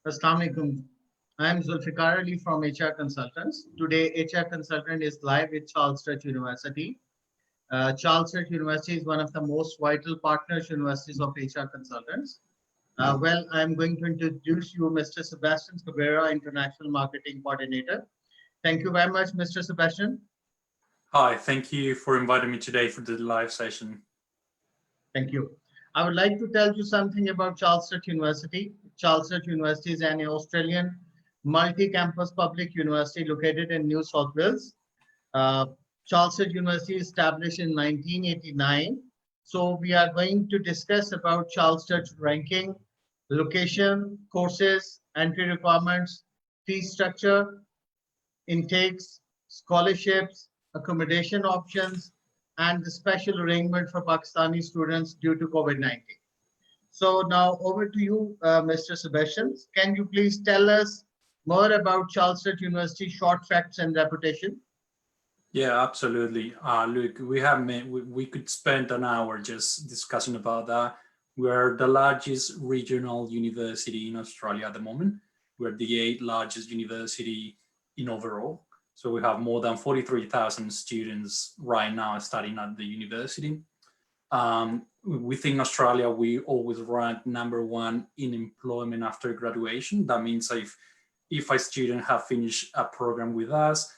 Assalamu alaikum. I am Zulfikar Ali from HR Consultants. Today, HR Consultant is live with Charles Sturt University. Charles Sturt University is one of the most vital partners universities of HR Consultants. I am going to introduce you Mr. Sebastian Cabrera, International Marketing Coordinator. Thank you very much, Mr. Sebastian. Hi, thank you for inviting me today for the live session. Thank you. I would like to tell you something about Charles Sturt University. Charles Sturt University is an Australian multi-campus public university located in New South Wales. Charles Sturt University established in 1989. So we are going to discuss about Charles Sturt ranking, location, courses, entry requirements, fee structure, intakes, scholarships, accommodation options, and the special arrangement for Pakistani students due to COVID-19. So now over to you, Mr. Sebastian. Can you please tell us more about Charles Sturt University, short facts and reputation? Yeah, absolutely. Look, we could spend an hour just discussing about that. We're the largest regional university in Australia at the moment. We're the 8th largest university in overall. So we have more than 43,000 students right now studying at the university. Within Australia, we always rank #1 in employment after graduation. That means if a student have finished a program with us,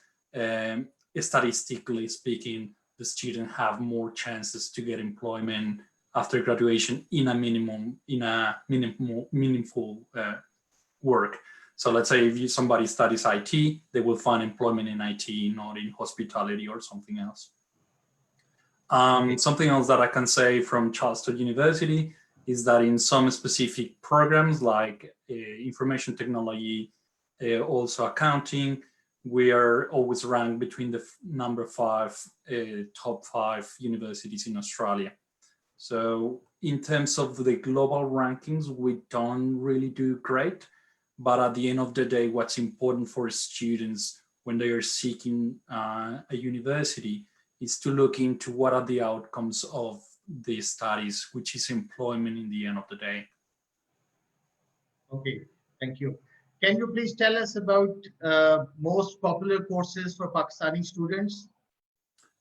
statistically speaking, the student have more chances to get employment after graduation in a meaningful work. So let's say if somebody studies IT, they will find employment in IT, not in hospitality or something else. Something else that I can say from Charles Sturt University is that in some specific programs like information technology, also accounting, we are always ranked between the top 5 universities in Australia. So in terms of the global rankings, we don't really do great. But at the end of the day, what's important for students when they are seeking a university is to look into what are the outcomes of the studies, which is employment in the end of the day. Okay, thank you. Can you please tell us about most popular courses for Pakistani students?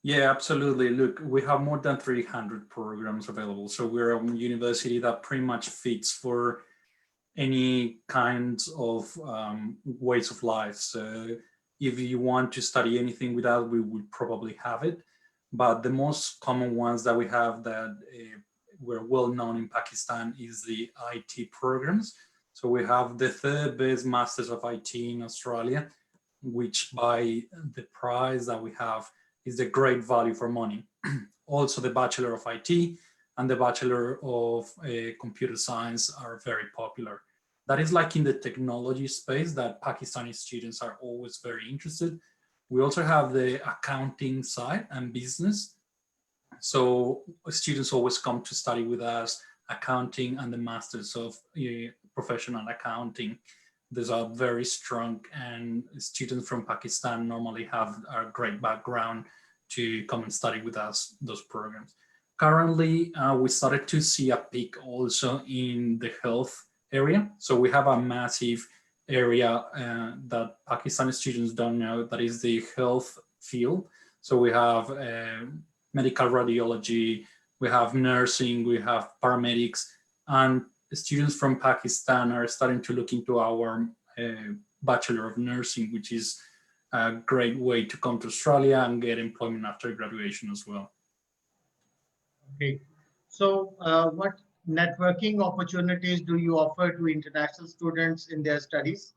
Yeah, absolutely. Look, we have more than 300 programs available. So we're a university that pretty much fits for any kinds of ways of life. So if you want to study anything with us, we would probably have it. But the most common ones that we have that were well known in Pakistan is the IT programs. So we have the 3rd best Masters of IT in Australia, which by the price that we have is a great value for money. Also the Bachelor of IT and the Bachelor of Computer Science are very popular. That is like in the technology space that Pakistani students are always very interested. We also have the accounting side and business. So students always come to study with us accounting and the Masters of Professional Accounting. Those are very strong, and students from Pakistan normally have a great background to come and study with us those programs. Currently, we started to see a peak also in the health area. So we have a massive area that Pakistani students don't know, that is the health field. So we have medical radiology, we have nursing, we have paramedics, and students from Pakistan are starting to look into our Bachelor of Nursing, which is a great way to come to Australia and get employment after graduation as well. Okay, so what networking opportunities do you offer to international students in their studies?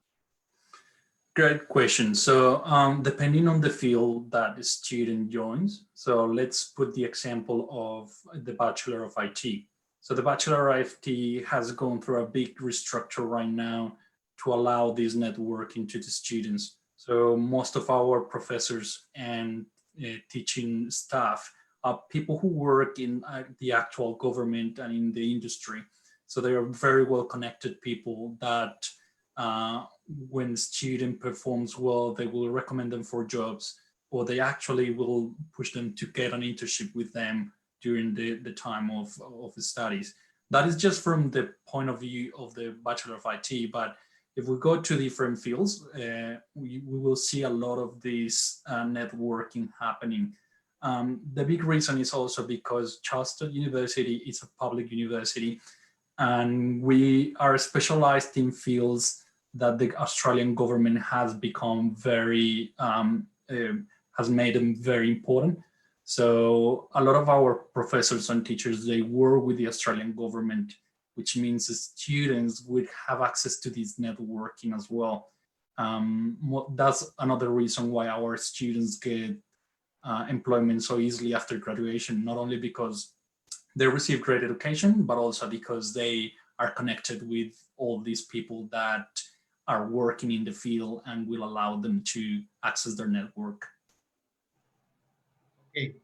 Great question. So depending on the field that the student joins, so let's put the example of the Bachelor of IT. So the Bachelor of IT has gone through a big restructure right now to allow this networking to the students. So most of our professors and teaching staff are people who work in the actual government and in the industry. So they are very well connected people that when student performs well, they will recommend them for jobs, or they actually will push them to get an internship with them during the time of the studies. That is just from the point of view of the Bachelor of IT, but if we go to different fields, we will see a lot of this networking happening. The big reason is also because Charleston University is a public university, and we are specialized in fields that the Australian government has become very, has made them very important. So a lot of our professors and teachers, they work with the Australian government, which means the students would have access to this networking as well. That's another reason why our students get employment so easily after graduation, not only because they receive great education, but also because they are connected with all these people that are working in the field and will allow them to access their network. Okay.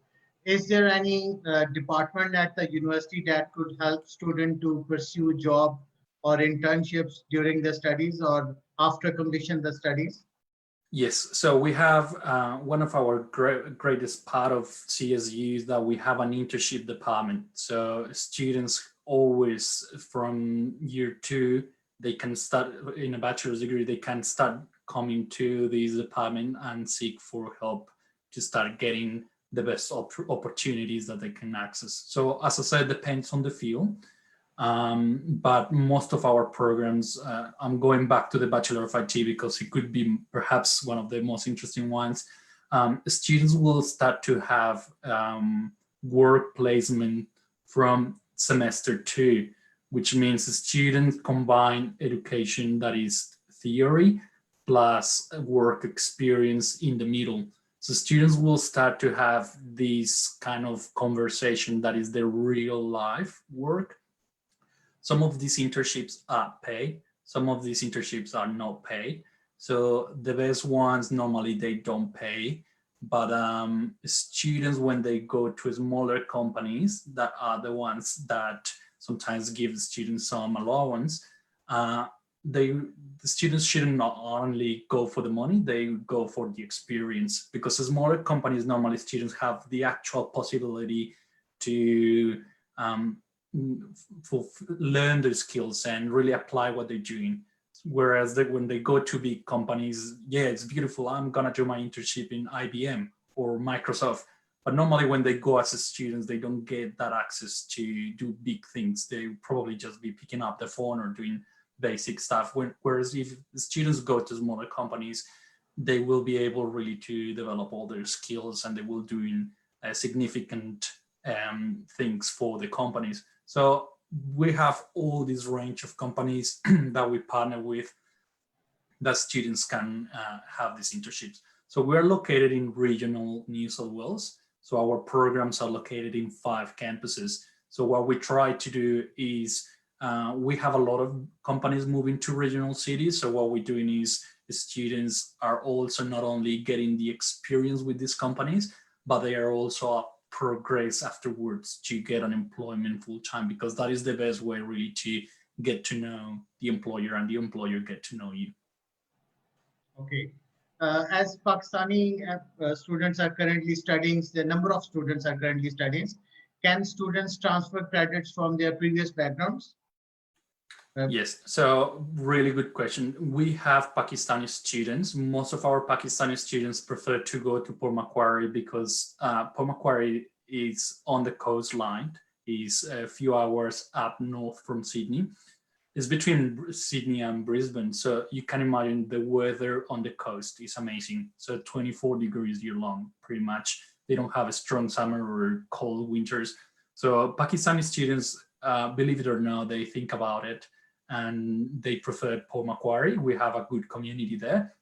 Is there any department at the university that could help students to pursue job or internships during the studies or after completion the studies? Yes, so we have one of our greatest part of CSU is that we have an internship department. So students always from year 2, they can start in a bachelor's degree, they can start coming to this department and seek for help to start getting the best opportunities that they can access. So as I said, depends on the field. But most of our programs, I'm going back to the Bachelor of IT because it could be perhaps one of the most interesting ones. Students will start to have work placement from semester 2, which means the students combine education that is theory plus work experience in the middle. So students will start to have this kind of conversation that is the real life work. Some of these internships are paid, some of these internships are not paid. So the best ones, normally they don't pay, but students, when they go to smaller companies, that are the ones that sometimes give students some allowance, the students should not only go for the money, they go for the experience, because smaller companies, normally students have the actual possibility to learn their skills and really apply what they're doing. Whereas when they go to big companies, yeah, it's beautiful, I'm gonna do my internship in IBM or Microsoft. But normally when they go as students, they don't get that access to do big things. They probably just be picking up the phone or doing basic stuff. Whereas if the students go to smaller companies, they will be able really to develop all their skills, and they will doing significant things for the companies. So we have all this range of companies that we partner with that students can have these internships. So we're located in regional New South Wales. So our programs are located in 5 campuses. So what we try to do is we have a lot of companies moving to regional cities. So what we're doing is students are also not only getting the experience with these companies, but they are also progress afterwards to get an employment full-time, because that is the best way really to get to know the employer and the employer get to know you. Okay. As Pakistani students are currently studying, the number of students are currently studying, can students transfer credits from their previous backgrounds? Yes, so really good question. We have Pakistani students. Most of our Pakistani students prefer to go to Port Macquarie because Port Macquarie is on the coastline, is a few hours up north from Sydney. It's between Sydney and Brisbane. So you can imagine the weather on the coast is amazing. So 24 degrees year long, pretty much. They don't have a strong summer or cold winters. So Pakistani students, believe it or not, they think about it and they prefer Port Macquarie. We have a good community there.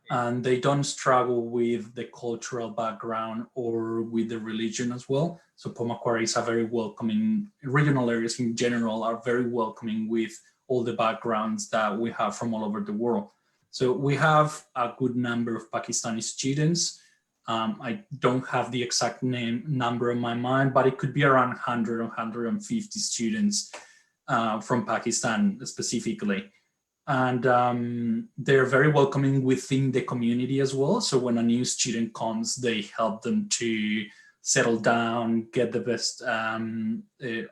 And they don't struggle with the cultural background or with the religion as well. So Port Macquarie is a very welcoming, regional areas in general are very welcoming with all the backgrounds that we have from all over the world. So we have a good number of Pakistani students. I don't have the exact number in my mind, but it could be around 100 or 150 students from Pakistan specifically. And they're very welcoming within the community as well. So when a new student comes, they help them to settle down, get the best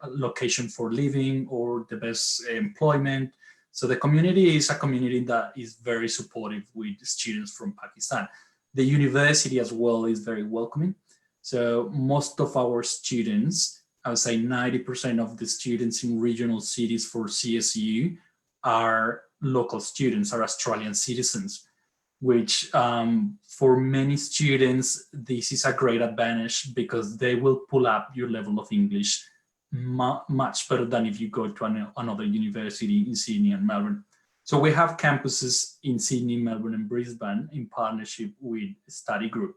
location for living or the best employment. So the community is a community that is very supportive with students from Pakistan. The university as well is very welcoming. So most of our students, I would say 90% of the students in regional cities for CSU are local students, are Australian citizens, which for many students, this is a great advantage because they will pull up your level of English much better than if you go to another university in Sydney and Melbourne. So we have campuses in Sydney, Melbourne, and Brisbane in partnership with Study Group.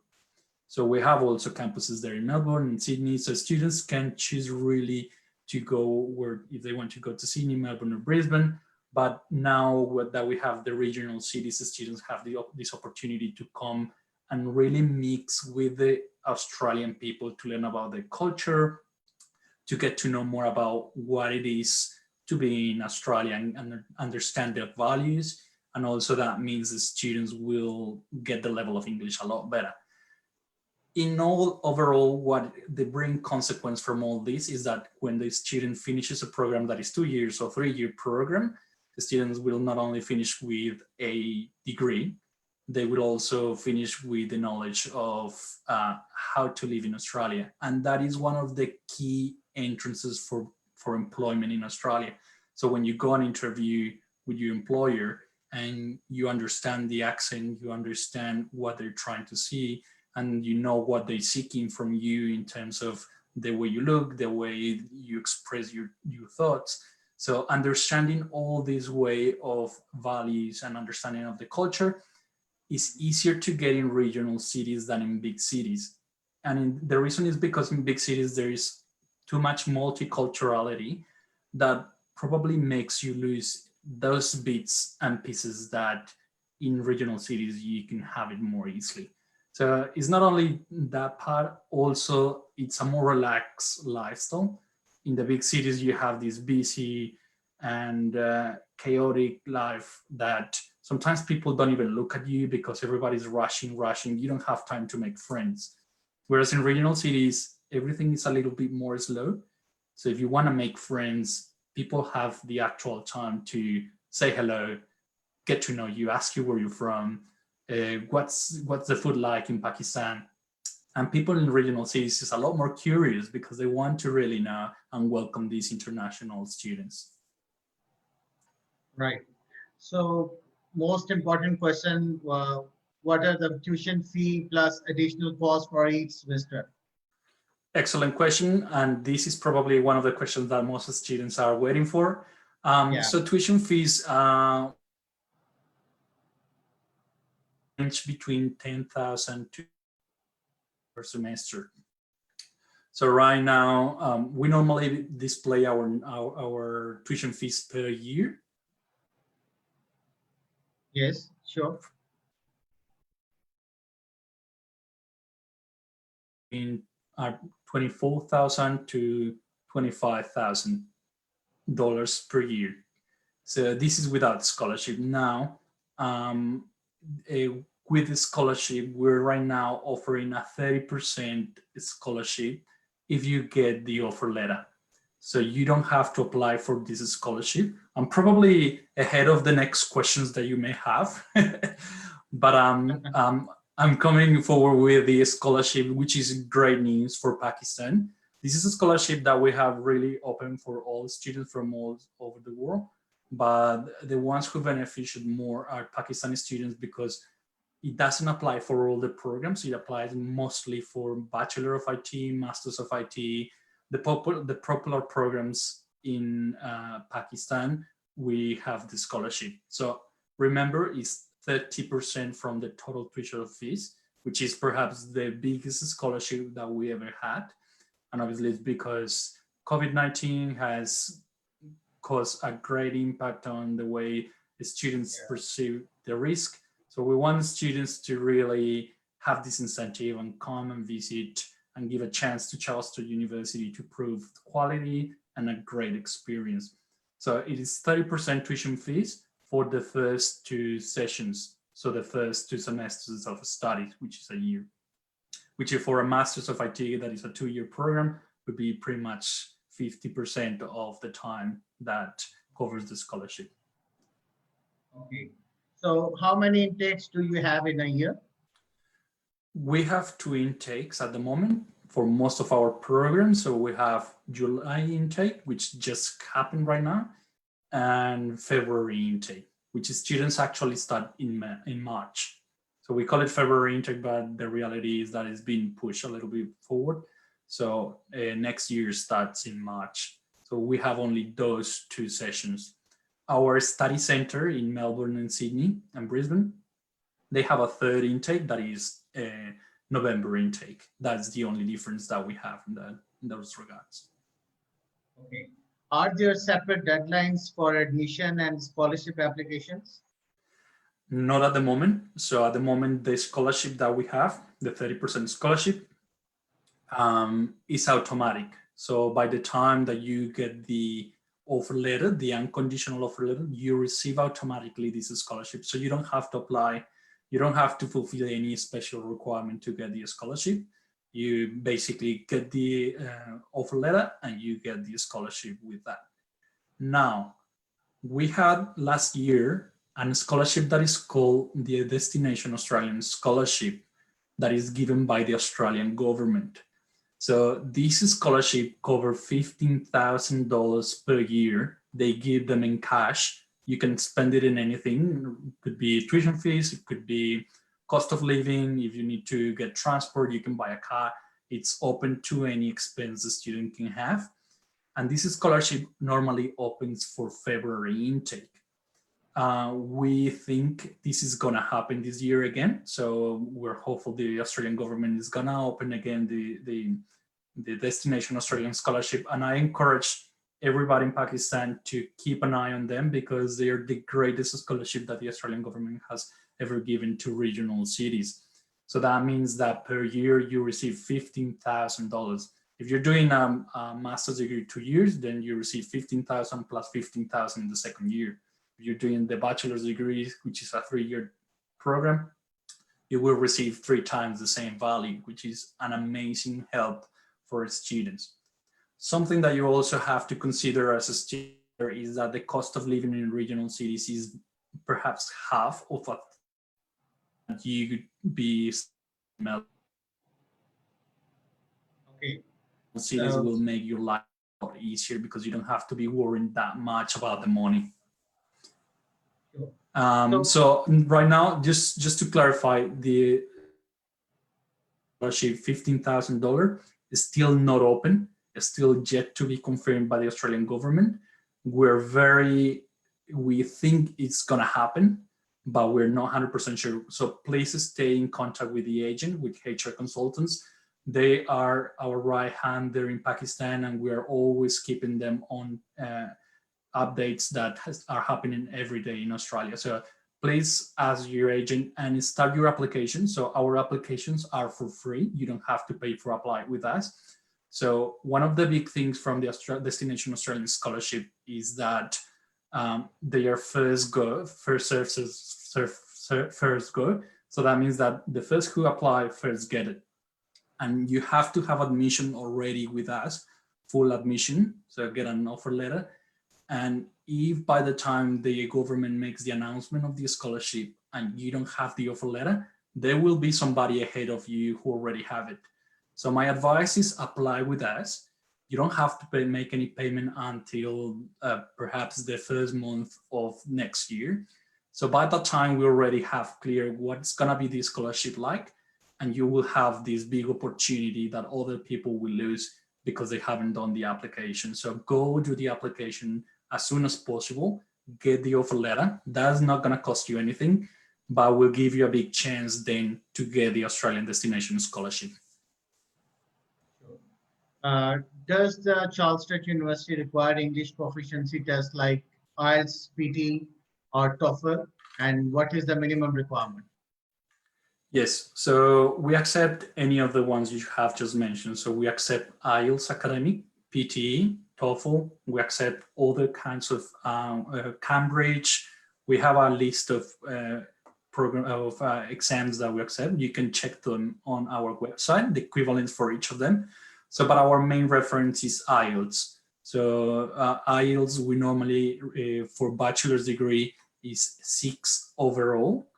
So we have also campuses there in Melbourne and Sydney. So students can choose really to go where, if they want to go to Sydney, Melbourne, or Brisbane. But now that we have the regional cities, the students have this opportunity to come and really mix with the Australian people to learn about their culture, to get to know more about what it is to be in Australia and understand their values. And also that means the students will get the level of English a lot better. In all, overall, what the bring consequence from all this is that when the student finishes a program that is 2 years or 3-year program, the students will not only finish with a degree, they will also finish with the knowledge of how to live in Australia. And that is one of the key entrances for employment in Australia. So when you go on interview with your employer and you understand the accent, you understand what they're trying to see, and you know what they're seeking from you in terms of the way you look, the way you express your thoughts. So understanding all this way of values and understanding of the culture is easier to get in regional cities than in big cities. And the reason is because in big cities, there is too much multiculturality that probably makes you lose those bits and pieces that in regional cities, you can have it more easily. So it's not only that part, also it's a more relaxed lifestyle. In the big cities, you have this busy and chaotic life that sometimes people don't even look at you because everybody's rushing. You don't have time to make friends. Whereas in regional cities, everything is a little bit more slow. So if you want to make friends, people have the actual time to say hello, get to know you, ask you where you're from, what's the food like in Pakistan. And people in regional cities is a lot more curious because they want to really know and welcome these international students. Right. So most important question, what are the tuition fee plus additional costs for each semester? Excellent question. And this is probably one of the questions that most students are waiting for. So tuition fees range between 10,000 to per semester. So right now, we normally display our tuition fees per year. Yes, sure. In $24,000 to $25,000 per year. So this is without scholarship. Now, with the scholarship, we're right now offering a 30% scholarship if you get the offer letter. So you don't have to apply for this scholarship. I'm probably ahead of the next questions that you may have, but I'm coming forward with the scholarship, which is great news for Pakistan. This is a scholarship that we have really open for all students from all over the world, but the ones who benefited more are Pakistani students because it doesn't apply for all the programs. It applies mostly for Bachelor of IT, Masters of IT, the popular programs in Pakistan. We have the scholarship. So remember, it's 30% from the total tuition fees, which is perhaps the biggest scholarship that we ever had. And obviously it's because COVID-19 has caused a great impact on the way the students perceive the risk. So we want students to really have this incentive and come and visit and give a chance to Charles Sturt University to prove quality and a great experience. So it is 30% tuition fees for the first 2 sessions. So the first 2 semesters of studies, which is a year, which is for a Masters of IT, that is a 2-year program, would be pretty much 50% of the time that covers the scholarship. Okay. So how many intakes do you have in a year? We have two intakes at the moment for most of our programs. So we have July intake, which just happened right now, and February intake, which is students actually start in March. So we call it February intake, but the reality is that it's been pushed a little bit forward. So next year starts in March. So we have only those two sessions. Our study center in Melbourne and Sydney and Brisbane, they have a third intake that is November intake. That's the only difference that we have in those regards. Okay. Are there separate deadlines for admission and scholarship applications? Not at the moment. So at the moment, the scholarship that we have, the 30% scholarship, is automatic. So by the time that you get the offer letter, the unconditional offer letter, you receive automatically this scholarship. So you don't have to apply, you don't have to fulfill any special requirement to get the scholarship. You basically get the offer letter and you get the scholarship with that. Now, we had last year a scholarship that is called the Destination Australian Scholarship that is given by the Australian government. So this scholarship covers $15,000 per year. They give them in cash. You can spend it in anything. It could be tuition fees, it could be cost of living. If you need to get transport, you can buy a car. It's open to any expense the student can have. And this scholarship normally opens for February intake. We think this is going to happen this year again. So we're hopeful the Australian government is going to open again the Destination Australian Scholarship. And I encourage everybody in Pakistan to keep an eye on them because they are the greatest scholarship that the Australian government has ever given to regional cities. So that means that per year you receive $15,000. If you're doing a master's degree 2 years, then you receive 15,000 plus 15,000 in the second year. If you're doing the bachelor's degree, which is a 3-year program, you will receive 3 times the same value, which is an amazing help for students. Something that you also have to consider as a student is that the cost of living in regional cities is perhaps half of what you could be. Okay. Cities will make your life a lot easier because you don't have to be worrying that much about the money. So right now, just to clarify, the scholarship $15,000 is still not open. It's still yet to be confirmed by the Australian government. We think it's gonna happen, but we're not 100% sure. So please stay in contact with the agent, with HR consultants. They are our right hand there in Pakistan, and we are always keeping them on updates that are happening every day in Australia. So please ask your agent and start your application. So our applications are for free. You don't have to pay for apply with us. So one of the big things from the Destination Australian Scholarship is that they are first go, first serve, first go. So that means that the first who apply first get it. And you have to have admission already with us, full admission, so get an offer letter. And if by the time the government makes the announcement of the scholarship and you don't have the offer letter, there will be somebody ahead of you who already have it. So my advice is apply with us. You don't have to make any payment until perhaps the first month of next year. So by that time, we already have clear what's gonna be the scholarship like, and you will have this big opportunity that other people will lose because they haven't done the application. So go do the application as soon as possible, get the offer letter. That's not gonna cost you anything, but will give you a big chance then to get the Australian Destination Scholarship. Does the Charles Sturt University require English proficiency tests like IELTS, PT, or TOEFL? And what is the minimum requirement? Yes, so we accept any of the ones you have just mentioned. So we accept IELTS academic, PTE, TOEFL. We accept other kinds of Cambridge. We have a list of exams that we accept. You can check them on our website, the equivalents for each of them. So, but our main reference is IELTS. So IELTS, we normally, for bachelor's degree, is 6 overall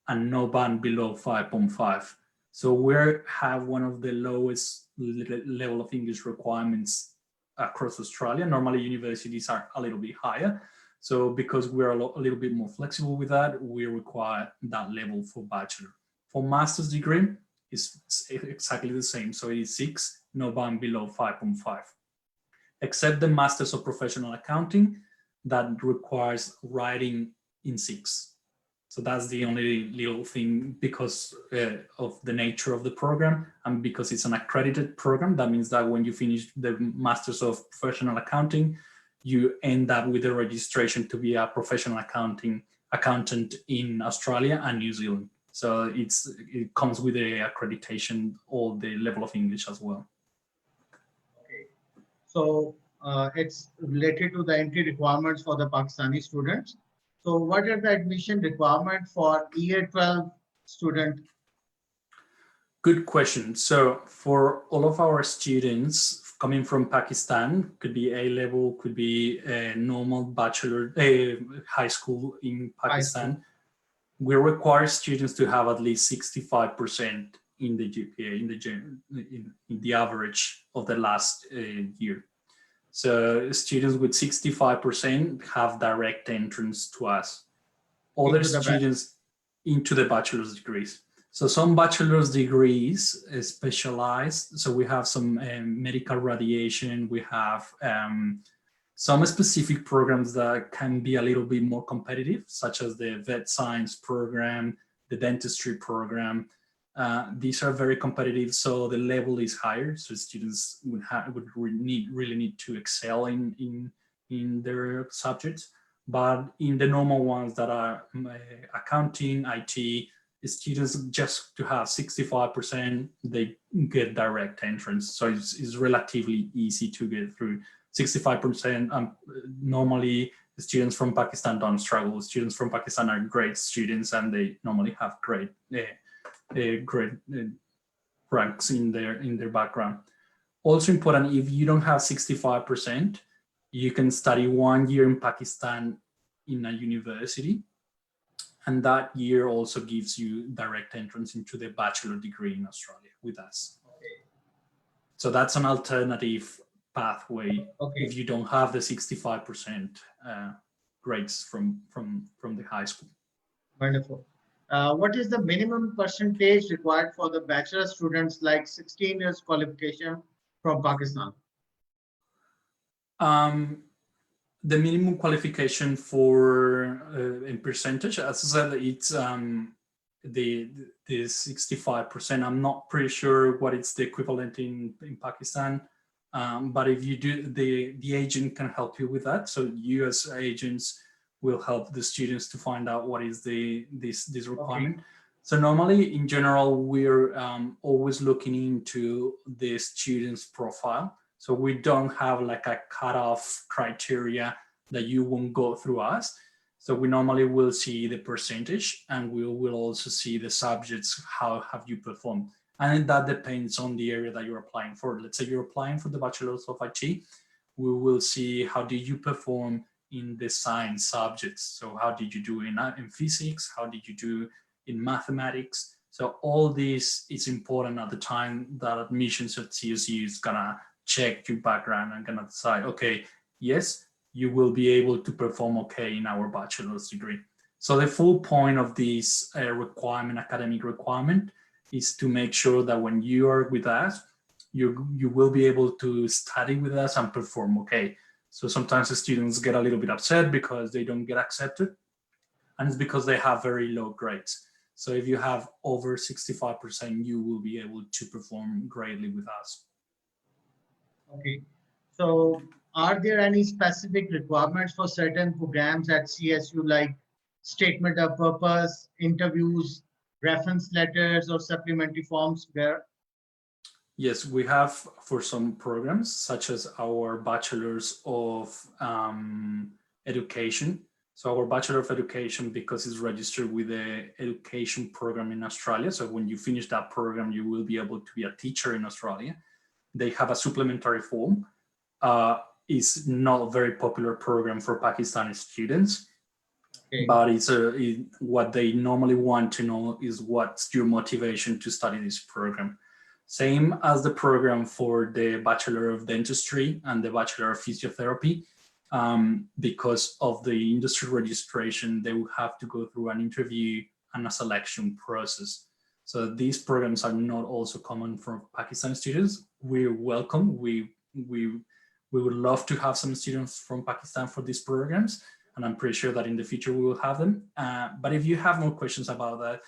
and no band below 5.5. So we have one of the lowest level of English requirements across Australia. Normally universities are a little bit higher. So because we're a little bit more flexible with that, we require that level for bachelor. For master's degree, it's exactly the same. So it is 6, no band below 5.5. Except the Masters of Professional Accounting that requires writing in 6. So that's the only little thing because of the nature of the program and because it's an accredited program. That means that when you finish the Masters of Professional Accounting, you end up with a registration to be a professional accountant in Australia and New Zealand. So it comes with the accreditation or the level of English as well. Okay. So it's related to the entry requirements for the Pakistani students. So what are the admission requirements for Year 12 student? Good question. So for all of our students coming from Pakistan, could be A-level, could be a normal bachelor, high school in Pakistan. We require students to have at least 65% in the GPA, in the average of the last year. So students with 65% have direct entrance to us. Other students into the bachelor's degrees. So some bachelor's degrees specialized. So we have some medical radiation. We have some specific programs that can be a little bit more competitive, such as the vet science program, the dentistry program. These are very competitive, so the level is higher. So students would really need to excel in their subjects. But in the normal ones that are accounting, IT, students just to have 65%, they get direct entrance. So it's relatively easy to get through 65%. Normally, students from Pakistan don't struggle. Students from Pakistan are great students and they normally have great ranks in their background. Also important, if you don't have 65%, you can study 1 year in Pakistan in a university. And that year also gives you direct entrance into the bachelor degree in Australia with us. Okay. So that's an alternative pathway if you don't have the 65% grades from the high school. Wonderful. What is the minimum percentage required for the bachelor students like 16 years qualification from Pakistan? The minimum qualification for in percentage, as I said, it's the 65%. I'm not pretty sure what it's the equivalent in Pakistan, but if you do, the agent can help you with that. So you as agents will help the students to find out what is this requirement. Okay. So normally, in general, we're always looking into the student's profile. So we don't have like a cutoff criteria that you won't go through us. So we normally will see the percentage and we will also see the subjects, how have you performed? And that depends on the area that you're applying for. Let's say you're applying for the Bachelor's of IT, we will see how did you perform in the science subjects. So how did you do in physics? How did you do in mathematics? So all this is important at the time that admissions at CSU is gonna check your background and gonna decide, okay, yes, you will be able to perform okay in our bachelor's degree. So the full point of this academic requirement, is to make sure that when you are with us, you will be able to study with us and perform okay. So sometimes the students get a little bit upset because they don't get accepted, and it's because they have very low grades. So if you have over 65%, you will be able to perform greatly with us. Okay, so are there any specific requirements for certain programs at CSU, like statement of purpose, interviews, reference letters, or supplementary forms there? Yes, we have for some programs, such as our Bachelor's of Education. So our Bachelor of Education, because it's registered with the education program in Australia. So when you finish that program, you will be able to be a teacher in Australia. They have a supplementary form. It's not a very popular program for Pakistani students. Okay. But what they normally want to know is what's your motivation to study this program. Same as the program for the Bachelor of Dentistry and the Bachelor of Physiotherapy. Because of the industry registration, they will have to go through an interview and a selection process. So these programs are not also common for Pakistani students. We're welcome. We would love to have some students from Pakistan for these programs, and I'm pretty sure that in the future we will have them. But if you have more questions about that,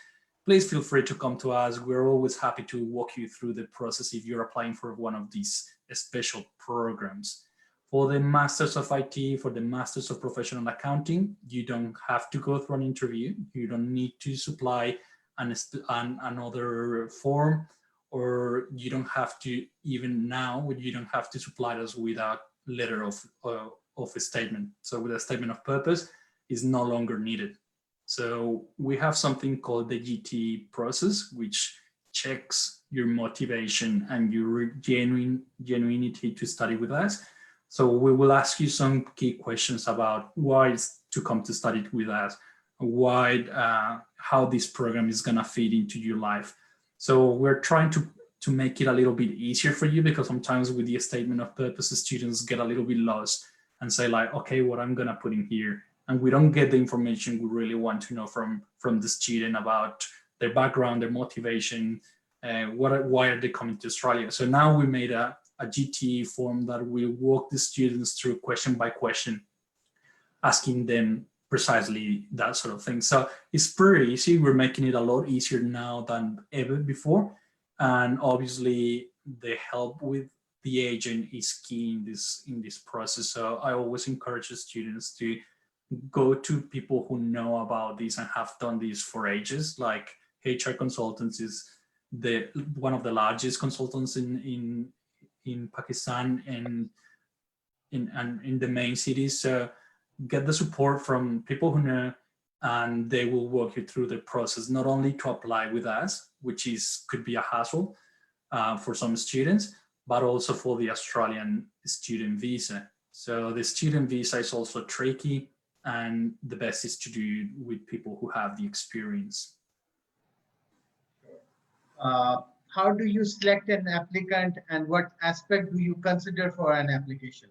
please feel free to come to us. We're always happy to walk you through the process if you're applying for one of these special programs. For the Masters of IT, for the Masters of Professional Accounting, you don't have to go through an interview. You don't need to supply another form, or you don't have to, even now, you don't have to supply us with a letter of a statement. So with a statement of purpose is no longer needed. So we have something called the GT process, which checks your motivation and your genuinity to study with us. So we will ask you some key questions about why to come to study with us, why, how this program is gonna fit into your life. So we're trying to make it a little bit easier for you, because sometimes with the statement of purpose, students get a little bit lost and say like, okay, what I'm gonna put in here, and we don't get the information we really want to know from the student about their background, their motivation, why are they coming to Australia. So now we made a GT form that will walk the students through question by question, asking them precisely that sort of thing. So it's pretty easy. We're making it a lot easier now than ever before. And obviously the help with the agent is key in this process. So I always encourage the students to go to people who know about this and have done this for ages. Like HR Consultants is one of the largest consultants in Pakistan and in the main cities. So get the support from people who know, and they will walk you through the process, not only to apply with us, which could be a hassle for some students, but also for the Australian student visa. So the student visa is also tricky, and the best is to do it with people who have the experience. How do you select an applicant, and what aspect do you consider for an application?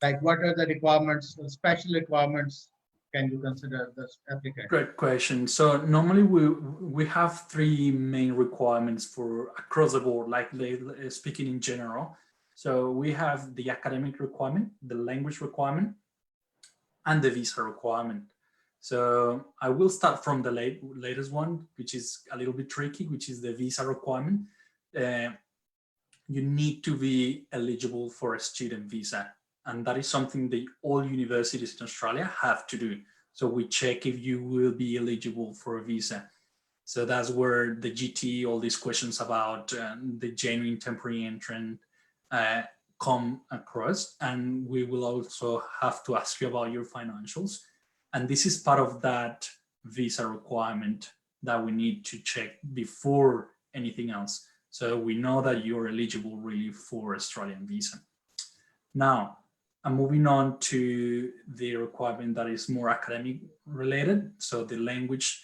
Like, what are the requirements, special requirements can you consider this applicant? Great question. So normally we have three main requirements for across the board, like speaking in general. So we have the academic requirement, the language requirement, and the visa requirement. So I will start from the latest one, which is a little bit tricky, which is the visa requirement. You need to be eligible for a student visa. And that is something that all universities in Australia have to do. So we check if you will be eligible for a visa. So that's where the GT, all these questions about the genuine temporary entrant come across. And we will also have to ask you about your financials. And this is part of that visa requirement that we need to check before anything else. So we know that you're eligible really for Australian visa. Now, I'm moving on to the requirement that is more academic related. So the language,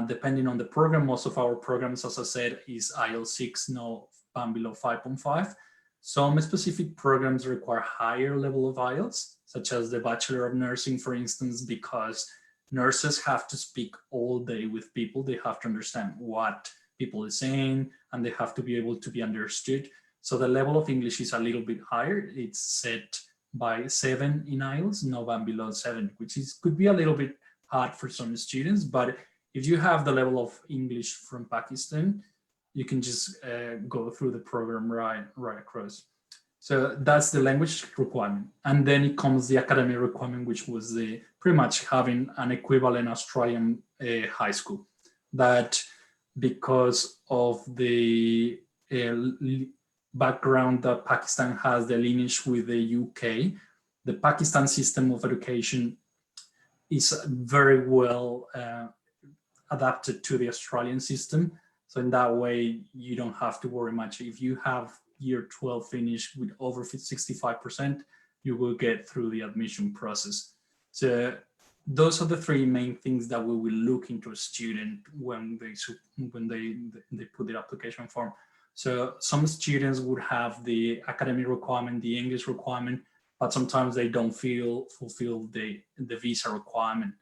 depending on the program, most of our programs, as I said, is IELTS 6, no band below 5.5. Some specific programs require higher level of IELTS, such as the Bachelor of Nursing, for instance, because nurses have to speak all day with people. They have to understand what people are saying, and they have to be able to be understood. So the level of English is a little bit higher. It's set by 7 in IELTS, no band below 7, which could be a little bit hard for some students. But if you have the level of English from Pakistan, you can just go through the program right across. So that's the language requirement. And then it comes the academic requirement, which was pretty much having an equivalent Australian high school. That because of the background that Pakistan has, the lineage with the UK, the Pakistan system of education is very well adapted to the Australian system. So in that way, you don't have to worry much. If you have year 12 finished with over 65%, you will get through the admission process. So those are the three main things that we will look into a student when they put their application form. So some students would have the academic requirement, the English requirement, but sometimes they don't fulfill the visa requirement.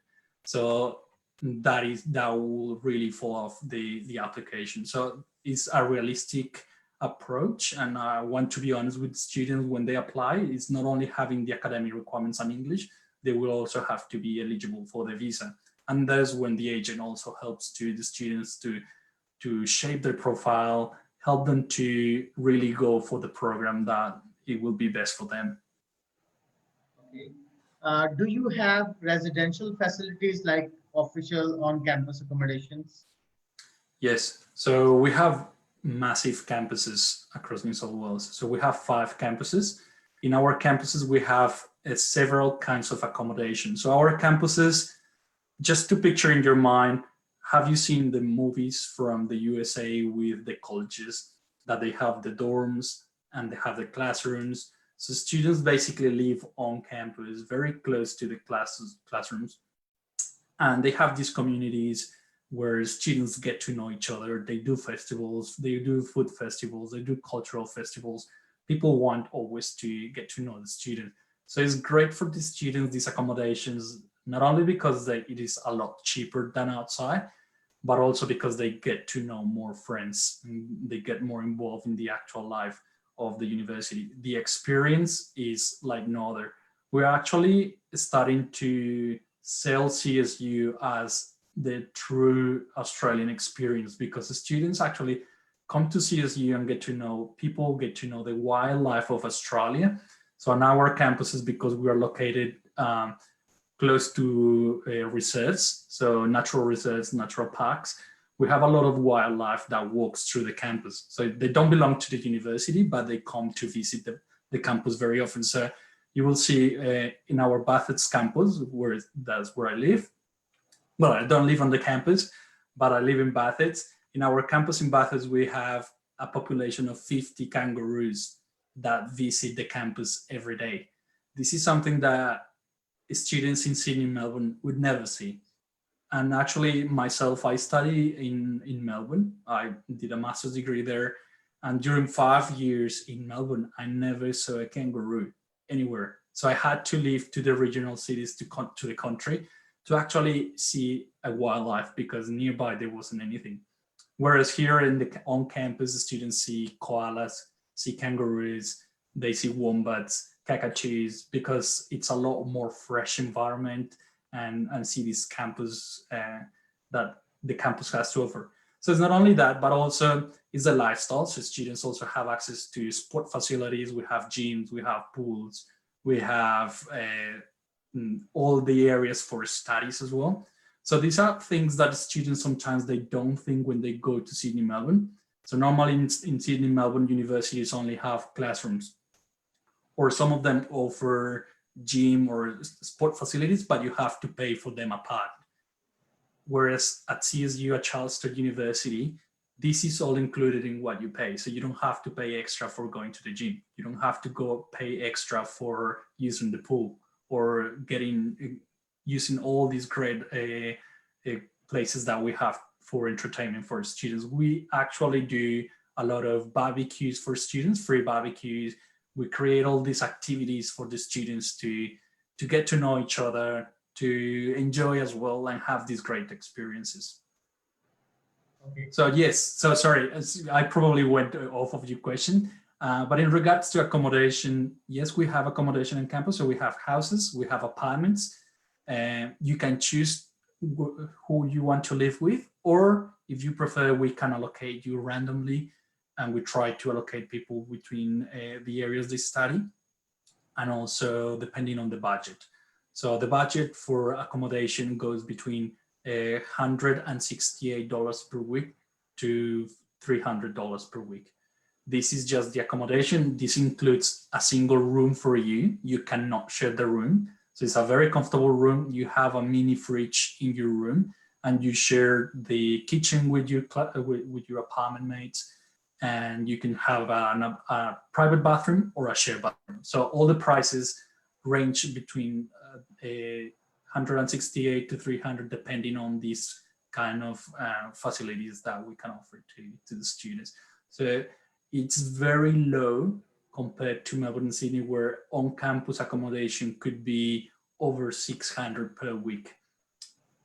So that will really fall off the application. So it's a realistic approach, and I want to be honest with students when they apply. It's not only having the academic requirements and English, they will also have to be eligible for the visa. And that's when the agent also helps to the students to shape their profile, help them to really go for the program that it will be best for them. Okay. Do you have residential facilities like official on-campus accommodations? Yes, so we have massive campuses across New South Wales. So we have 5 campuses. In our campuses, we have several kinds of accommodation. So our campuses, just to picture in your mind, have you seen the movies from the USA with the colleges that they have the dorms and they have the classrooms? So students basically live on campus, very close to the classrooms, and they have these communities where students get to know each other. They do festivals, they do food festivals, they do cultural festivals. People want always to get to know the student. So it's great for the students, these accommodations, not only because it is a lot cheaper than outside, but also because they get to know more friends and they get more involved in the actual life of the university. The experience is like no other. We're actually starting to sell CSU as the true Australian experience, because the students actually come to CSU and get to know people, get to know the wildlife of Australia. So on our campuses, because we are located close to reserves, so natural reserves, natural parks, we have a lot of wildlife that walks through the campus. So they don't belong to the university, but they come to visit the campus very often. So you will see in our Bathurst campus, that's where I live. Well, I don't live on the campus, but I live in Bathurst. In our campus in Bathurst, we have a population of 50 kangaroos that visit the campus every day. This is something that students in Sydney and Melbourne would never see. And actually, myself, I study in Melbourne. I did a master's degree there. And during 5 years in Melbourne, I never saw a kangaroo anywhere. So I had to leave to the regional cities to the country to actually see a wildlife, because nearby there wasn't anything. Whereas here on campus, the students see koalas, see kangaroos, they see wombats, cockatoos, because it's a lot more fresh environment, and see this campus that the campus has to offer. So it's not only that, but also it's a lifestyle. So students also have access to sport facilities. We have gyms, we have pools, we have all the areas for studies as well. So these are things that students sometimes they don't think when they go to Sydney, Melbourne. So normally in Sydney, Melbourne universities only have classrooms, or some of them offer gym or sport facilities, but you have to pay for them apart. Whereas at CSU, at Charles Sturt University, this is all included in what you pay. So you don't have to pay extra for going to the gym. You don't have to go pay extra for using the pool or using all these great places that we have for entertainment for students. We actually do a lot of barbecues for students, free barbecues. We create all these activities for the students to get to know each other, to enjoy as well, and have these great experiences. Okay. So yes, so sorry, I probably went off of your question, but in regards to accommodation, yes, we have accommodation on campus. So we have houses, we have apartments, and you can choose who you want to live with, or if you prefer, we can allocate you randomly, and we try to allocate people between the areas they study, and also depending on the budget. So the budget for accommodation goes between $168 per week to $300 per week. This is just the accommodation. This includes a single room for you. You cannot share the room. So it's a very comfortable room. You have a mini fridge in your room, and you share the kitchen with your apartment mates, and you can have a private bathroom or a shared bathroom. So all the prices range between 168 to 300, depending on these kind of facilities that we can offer to the students. So it's very low compared to Melbourne and Sydney, where on-campus accommodation could be over 600 per week.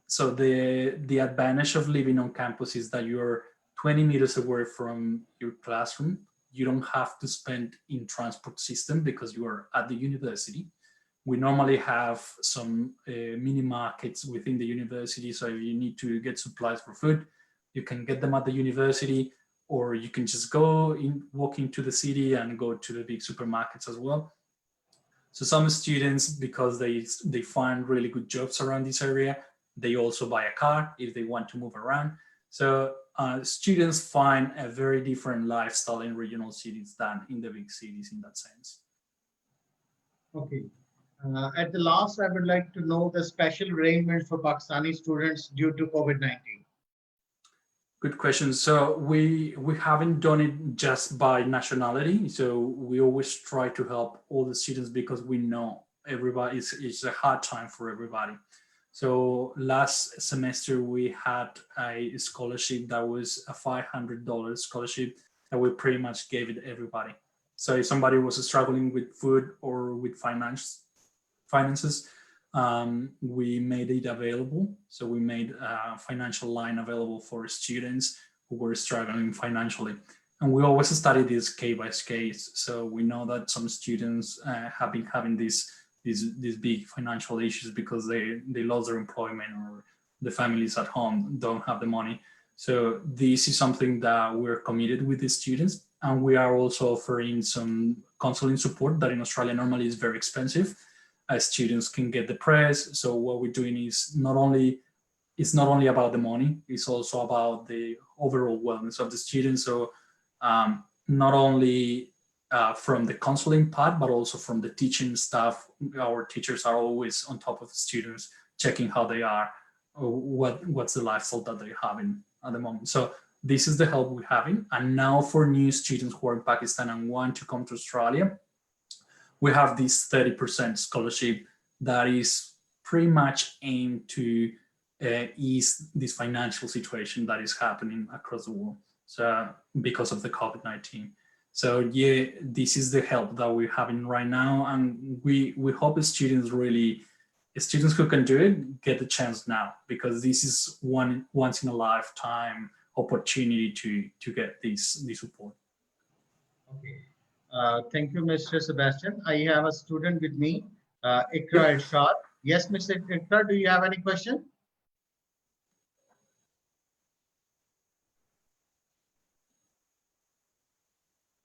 So the advantage of living on campus is that you're 20 meters away from your classroom. You don't have to spend in transport system because you are at the university. We normally have some mini markets within the university. So if you need to get supplies for food, you can get them at the university, or you can just walk into the city and go to the big supermarkets as well. So some students, because they find really good jobs around this area, they also buy a car if they want to move around. So students find a very different lifestyle in regional cities than in the big cities in that sense. Okay. At the last, I would like to know the special arrangements for Pakistani students due to COVID-19. Good question. So we haven't done it just by nationality. So we always try to help all the students because we know everybody it's a hard time for everybody. So last semester we had a scholarship that was a $500 scholarship that we pretty much gave it to everybody. So if somebody was struggling with food or with finances, we made it available. So we made a financial line available for students who were struggling financially. And we always study this case by case. So we know that some students have been having these big financial issues because they lost their employment, or the families at home don't have the money. So this is something that we're committed with the students. And we are also offering some counseling support that in Australia normally is very expensive. Students can get the press. So what we're doing is it's not only about the money, it's also about the overall wellness of the students. So not only from the counseling part, but also from the teaching staff. Our teachers are always on top of the students, checking how they are, what's the lifestyle that they're having at the moment. So this is the help we're having. And now for new students who are in Pakistan and want to come to Australia, we have this 30% scholarship that is pretty much aimed to ease this financial situation that is happening across the world. So because of the COVID-19. So yeah, this is the help that we're having right now. And we hope the students who can do it get the chance now, because this is once in a lifetime opportunity to get this support. Okay. Thank you, Mr. Sebastian. I have a student with me, Ikra Irshad. Yes, Mr. Ikra, do you have any question?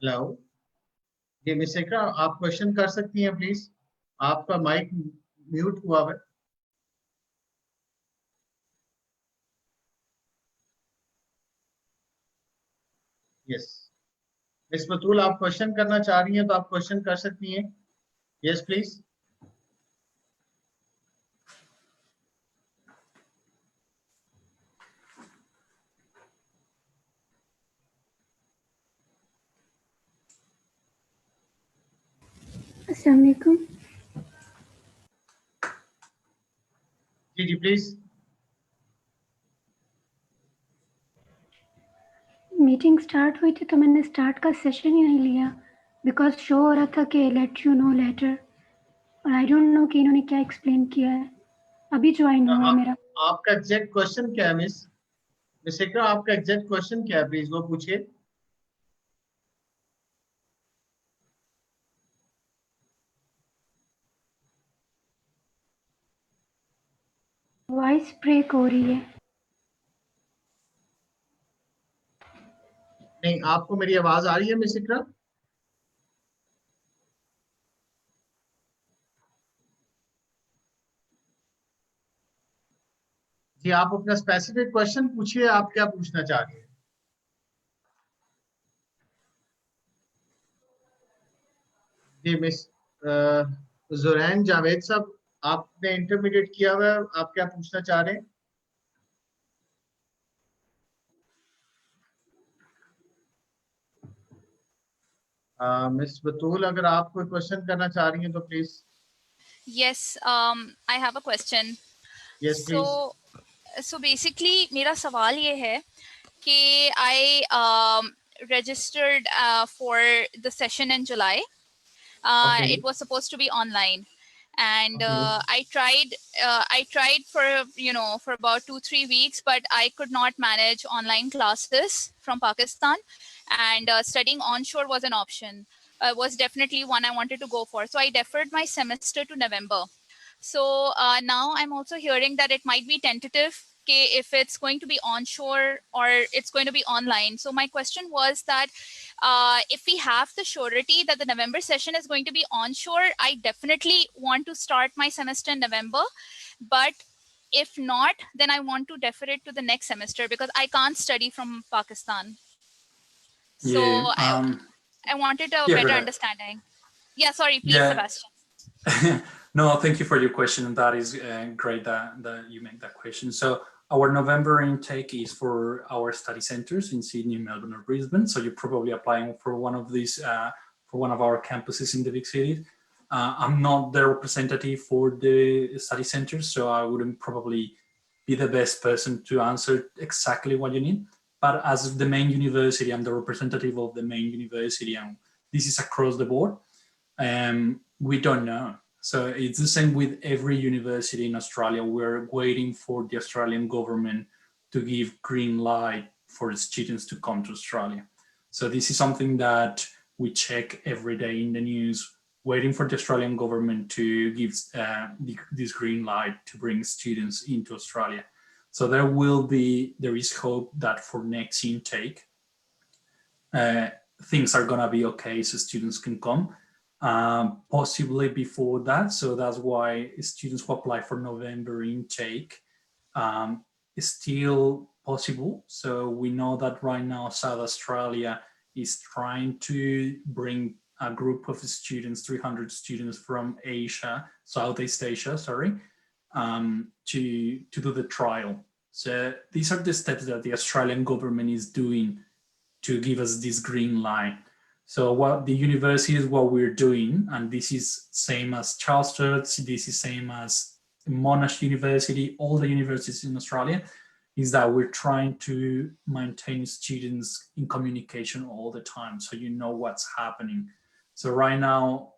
Hello. जी miss Iqra, आप question कर सकती हैं please, आपका mic mute हुआ है. Yes miss बतूल, आप question करना चाह रही हैं तो आप क्वेश्चन कर सकती हैं. Yes please. अस्सलाम वालेकुम. जी जी प्लीज. मीटिंग स्टार्ट हुई थी तो मैंने स्टार्ट का सेशन ही नहीं लिया, बिकॉज शो हो रहा था कि लेट यू नो लेटर, और आई डोंट नो कि इन्होंने क्या एक्सप्लेन किया है. अभी ज्वाइन हुआ है मेरा. आपका एग्जैक्ट क्वेश्चन क्या है मिस? मिस इकरा, आपका एग्जैक्ट क्वेश्चन क्या है, प्लीज वो पूछिए. वॉइस ब्रेक हो रही है. नहीं, आपको मेरी आवाज आ रही है मिस इकरा? जी, आप अपना स्पेसिफिक क्वेश्चन पूछिए, आप क्या पूछना चाह रही हैं? जी मिस जुरैन जावेद साहब, आपने इंटरमीडिएट किया हुआ है, आप क्या पूछना चाह रहे हैं? मिस बतूल, अगर आप कोई क्वेश्चन करना चाह रही हैं तो please. Yes, I have a question. Yes, please. So basically मेरा सवाल ये है कि I registered for the session in July. Okay. It was supposed to be online, and Okay. I tried for for about 2-3 weeks, but I could not manage online classes from Pakistan, and studying onshore was an option. Was definitely one I wanted to go for. So I deferred my semester to November. So now I'm also hearing that it might be tentative if it's going to be onshore or it's going to be online. So my question was that if we have the surety that the November session is going to be onshore, I definitely want to start my semester in November. But if not, then I want to defer it to the next semester because I can't study from Pakistan. So Yeah. I wanted a Yeah. Go better ahead. understanding. Yeah, sorry, please, Yeah. Sebastian. No, thank you for your question, and that is great that you make that question. So our November intake is for our study centers in Sydney, Melbourne, or Brisbane. So you're probably applying for one of these for one of our campuses in the big cities. I'm not the representative for the study centers, so I wouldn't probably be the best person to answer exactly what you need. But as the main university, I'm the representative of the main university, and this is across the board. We don't know. So it's the same with every university in Australia. We're waiting for the Australian government to give green light for the students to come to Australia. So this is something that we check every day in the news, waiting for the Australian government to give this green light to bring students into Australia. So there is hope that for next intake, things are gonna be okay, so students can come. Possibly before that, so that's why students who apply for November intake is still possible. So we know that right now South Australia is trying to bring a group of students, 300 students from Asia, Southeast Asia, sorry, to do the trial. So these are the steps that the Australian government is doing to give us this green light. So what the university is what we're doing, and this is same as Charles Church, this is same as Monash University, all the universities in Australia, is that we're trying to maintain students in communication all the time, so you know what's happening. So right now,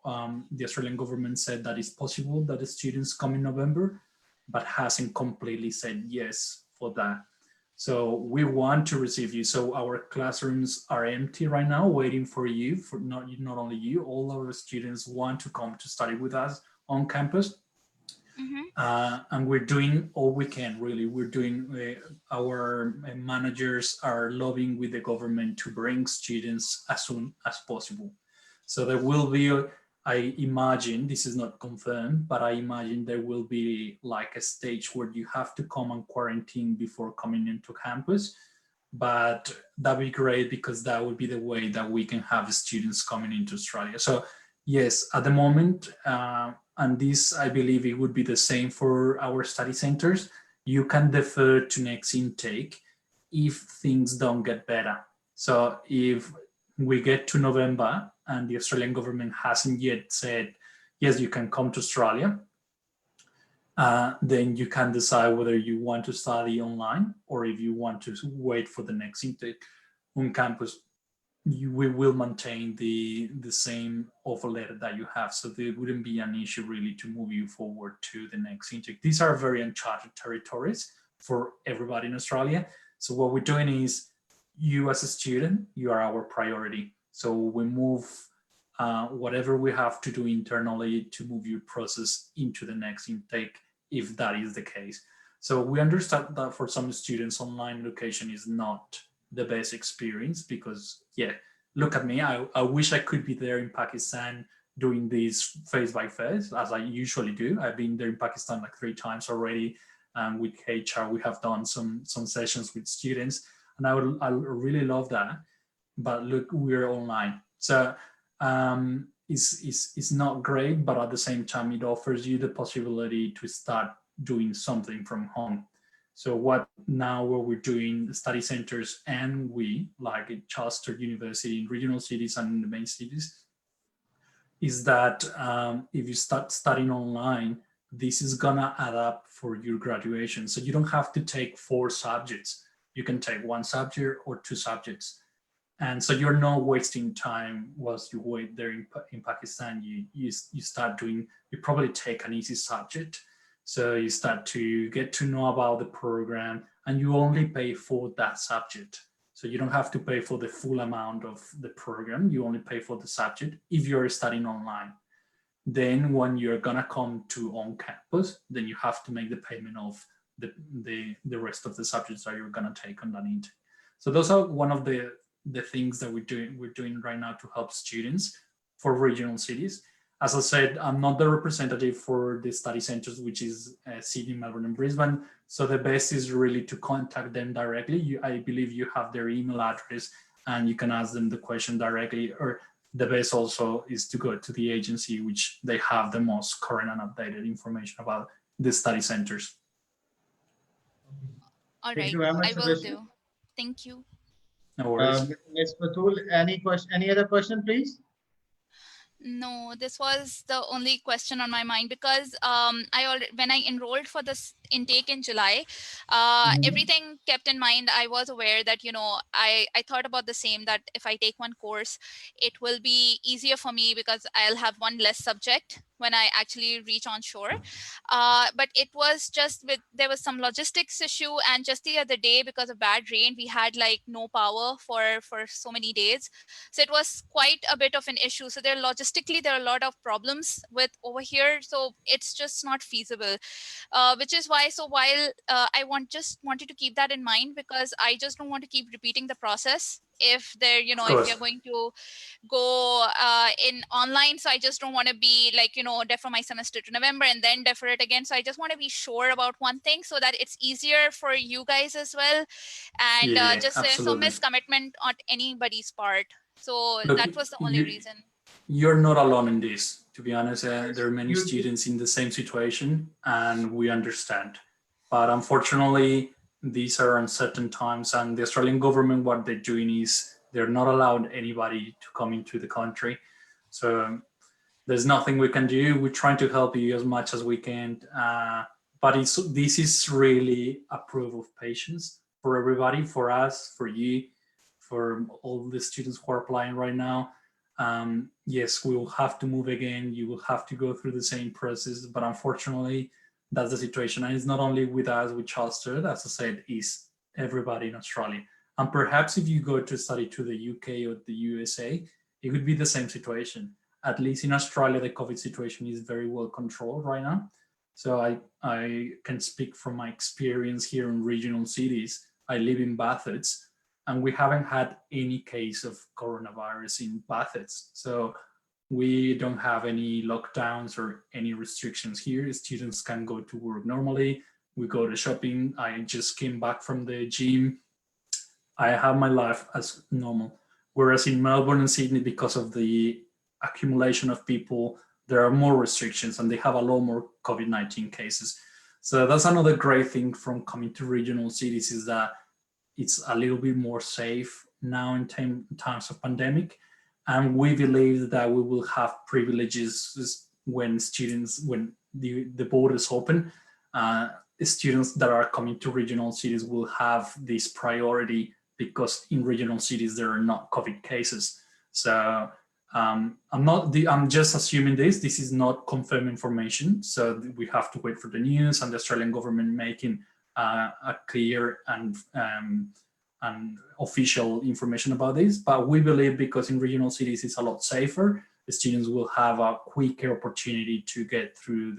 the Australian government said that it's possible that the students come in November, but hasn't completely said yes for that. So we want to receive you. So our classrooms are empty right now, waiting for you, for not only you, all our students want to come to study with us on campus. And we're doing all we can, really. We're doing, our managers are lobbying with the government to bring students as soon as possible. So there will be, I imagine, this is not confirmed, but I imagine there will be like a stage where you have to come and quarantine before coming into campus. But that'd be great because that would be the way that we can have students coming into Australia. So yes, at the moment, and this, I believe it would be the same for our study centers, you can defer to next intake if things don't get better. So if we get to November and the Australian government hasn't yet said, yes, you can come to Australia, then you can decide whether you want to study online or if you want to wait for the next intake on campus. We will maintain the same offer letter that you have, so there wouldn't be an issue really to move you forward to the next intake. These are very uncharted territories for everybody in Australia. So what we're doing is, you as a student, you are our priority. So we move whatever we have to do internally to move your process into the next intake, if that is the case. So we understand that for some students, online education is not the best experience because, yeah, look at me. I wish I could be there in Pakistan doing this face by face, as I usually do. I've been there in Pakistan like 3 times already. And with HR, we have done some sessions with students, and I really love that. But look, we're online. So it's not great, but at the same time, it offers you the possibility to start doing something from home. So what we're doing, the study centers and we, like at Charles Sturt University in regional cities and in the main cities, is that if you start studying online, this is gonna add up for your graduation. So you don't have to take 4 subjects. You can take 1 subject or 2 subjects. And so you're not wasting time whilst you wait there in Pakistan. You start doing, you probably take an easy subject. So you start to get to know about the program, and you only pay for that subject. So you don't have to pay for the full amount of the program. You only pay for the subject if you're studying online. Then when you're gonna come to on campus, then you have to make the payment of the rest of the subjects that you're gonna take on that intake. So those are one of the things that we're doing right now to help students for regional cities. As I said, I'm not the representative for the study centers, which is Sydney, Melbourne, and Brisbane. So the best is really to contact them directly. I believe you have their email address and you can ask them the question directly, or the best also is to go to the agency, which they have the most current and updated information about the study centers. All Thank right, you very much, I will Sebastian. do. Thank you. No worries. Ms. Batul, any other question, please? No, this was the only question on my mind because when I enrolled for this intake in July, everything kept in mind. I was aware that, I thought about the same, that if I take one course, it will be easier for me because I'll have one less subject when I actually reach on shore. But it was just there was some logistics issue, and just the other day, because of bad rain, we had like no power for so many days. So it was quite a bit of an issue. So logistically, there are a lot of problems with over here. So it's just not feasible, which is why. So while I just wanted to keep that in mind, because I just don't want to keep repeating the process. If if you're going to go in online, so I just don't want to be like, defer my semester to November and then defer it again. So I just want to be sure about one thing so that it's easier for you guys as well. And just there's no miscommitment on anybody's part. So Look, that was the only reason. You're not alone in this, to be honest. There are many students in the same situation, and we understand. But unfortunately, these are uncertain times, and the Australian government, what they're doing is they're not allowing anybody to come into the country. So there's nothing we can do. We're trying to help you as much as we can. But this is really a proof of patience for everybody, for us, for you, for all the students who are applying right now. Yes, we will have to move again. You will have to go through the same process, but unfortunately, that's the situation. And it's not only with us, with Charles III, as I said, is everybody in Australia. And perhaps if you go to study to the UK or the USA, it would be the same situation. At least in Australia, the COVID situation is very well controlled right now. So I can speak from my experience here in regional cities. I live in Bathurst, and we haven't had any case of coronavirus in Bathurst. So we don't have any lockdowns or any restrictions here. Students can go to work normally. We go to shopping. I just came back from the gym. I have my life as normal. Whereas in Melbourne and Sydney, because of the accumulation of people, there are more restrictions and they have a lot more COVID-19 cases. So that's another great thing from coming to regional cities, is that it's a little bit more safe now in times of pandemic. And we believe that we will have privileges when the borders open. Students that are coming to regional cities will have this priority because in regional cities there are not COVID cases. So I'm just assuming this is not confirmed information. So we have to wait for the news and the Australian government making a clear and official information about this. But we believe because in regional cities it's a lot safer, the students will have a quicker opportunity to get through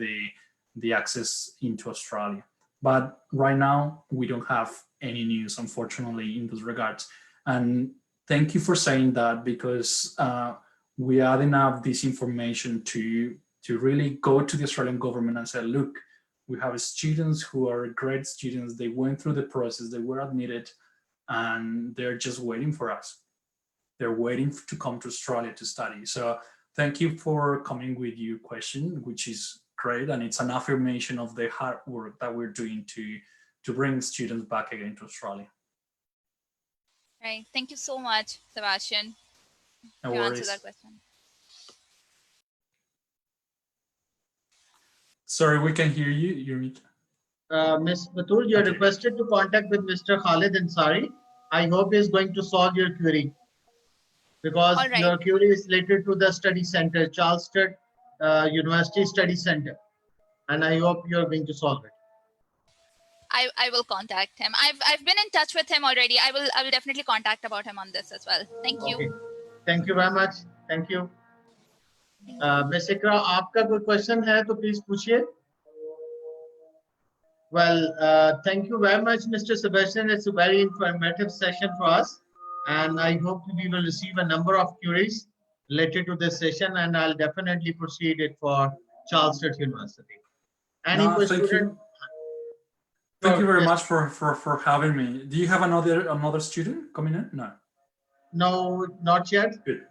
the access into Australia. But right now we don't have any news, unfortunately, in those regards. And thank you for saying that, because we are adding up this information to really go to the Australian government and say, look, we have students who are great students. They went through the process, they were admitted, and they're just waiting for us. They're waiting to come to Australia to study. So thank you for coming with your question, which is great. And it's an affirmation of the hard work that we're doing to bring students back again to Australia. Right. Thank you so much, Sebastian, No to worries. answer that question. Sorry, we can hear you. You're mute. Ms. Batul, you're Okay. requested to contact with Mr. Khalid Ansari. I hope he's going to solve your query because All right. your query is related to the study center, Charleston University Study Center. And I hope you're going to solve it. I will contact him. I've been in touch with him already. I will definitely contact about him on this as well. Thank you. Okay. Thank you very much. Thank you. Ms. Ikra, आपका कोई question है तो please पूछिए. Well, thank you very much, Mr. Sebastian. It's a very informative session for us. And I hope we will receive a number of queries related to this session, and I'll definitely proceed it for Charleston University. Any No, thank student? you. Thank you very Yes. much for having me. Do you have another student coming in? No. No, not yet. Good.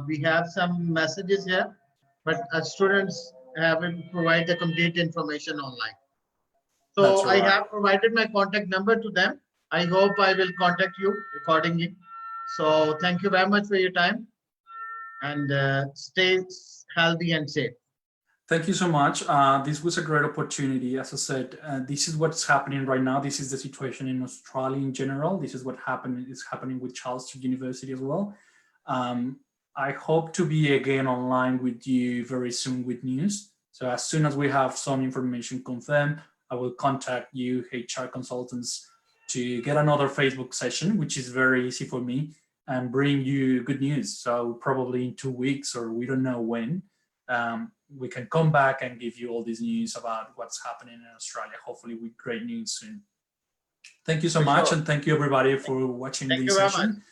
We have some messages here, but students haven't provided the complete information online. So That's I all right. have provided my contact number to them. I hope I will contact you accordingly. So thank you very much for your time, and stay healthy and safe. Thank you so much. This was a great opportunity. As I said, this is what's happening right now. This is the situation in Australia in general. This is what is happening with Charleston University as well. I hope to be again online with you very soon with news. So as soon as we have some information confirmed, I will contact you, HR consultants, to get another Facebook session, which is very easy for me, and bring you good news. So probably in 2 weeks, or we don't know when, we can come back and give you all this news about what's happening in Australia, hopefully with great news soon. Thank you so much. Sure. And thank you everybody for watching Thank this you very session. much.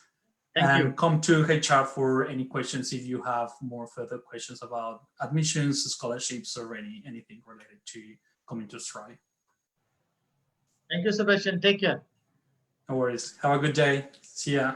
Thank And you. come to HR for any questions if you have more further questions about admissions, scholarships, or anything related to coming to Australia. Thank you, Sebastian. Take care. No worries. Have a good day. See ya.